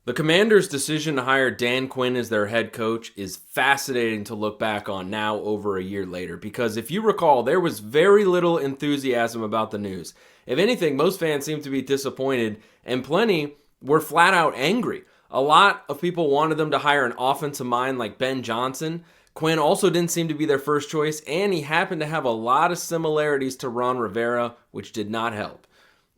The Commanders' decision to hire Dan Quinn as their head coach is fascinating to look back on now over a year later because if you recall, there was very little enthusiasm about the news. If anything, most fans seemed to be disappointed and plenty were flat out angry. A lot of people wanted them to hire an offensive mind like Ben Johnson. Quinn also didn't seem to be their first choice, and he happened to have a lot of similarities to Ron Rivera, which did not help.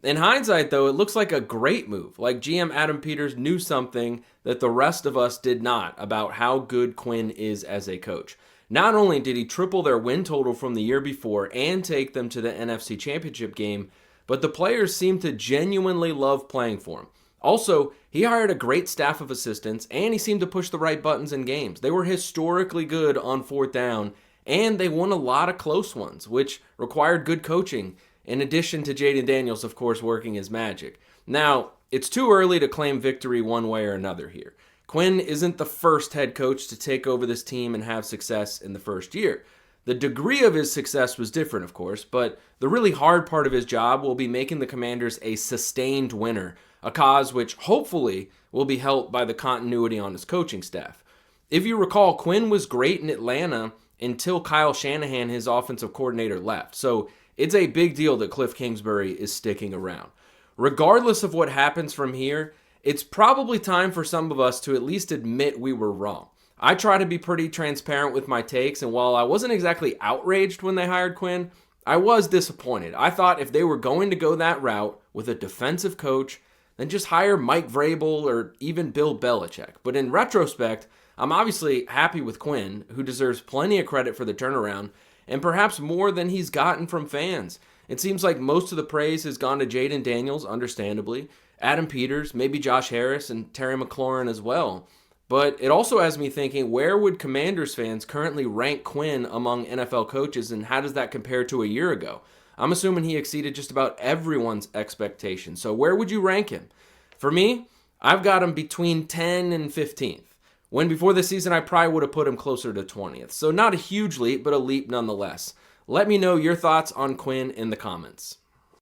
In hindsight, though, it looks like a great move. Like GM Adam Peters knew something that the rest of us did not about how good Quinn is as a coach. Not only did he triple their win total from the year before and take them to the NFC Championship game, but the players seemed to genuinely love playing for him. Also, he hired a great staff of assistants and he seemed to push the right buttons in games. They were historically good on fourth down and they won a lot of close ones, which required good coaching. In addition to Jaden Daniels, of course, working his magic. Now, it's too early to claim victory one way or another here. Quinn isn't the first head coach to take over this team and have success in the first year. The degree of his success was different, of course, but the really hard part of his job will be making the Commanders a sustained winner, a cause which hopefully will be helped by the continuity on his coaching staff. If you recall, Quinn was great in Atlanta until Kyle Shanahan, his offensive coordinator, left. So it's a big deal that Cliff Kingsbury is sticking around. Regardless of what happens from here, it's probably time for some of us to at least admit we were wrong. I try to be pretty transparent with my takes, and while I wasn't exactly outraged when they hired Quinn, I was disappointed. I thought if they were going to go that route with a defensive coach, then just hire Mike Vrabel or even Bill Belichick. But in retrospect, I'm obviously happy with Quinn, who deserves plenty of credit for the turnaround, and perhaps more than he's gotten from fans. It seems like most of the praise has gone to Jaden Daniels, understandably, Adam Peters, maybe Josh Harris, and Terry McLaurin as well. But it also has me thinking, where would Commanders fans currently rank Quinn among NFL coaches, and how does that compare to a year ago? I'm assuming he exceeded just about everyone's expectations. So where would you rank him? For me, I've got him between 10 and 15th. When before this season, I probably would have put him closer to 20th. So not a huge leap, but a leap nonetheless. Let me know your thoughts on Quinn in the comments.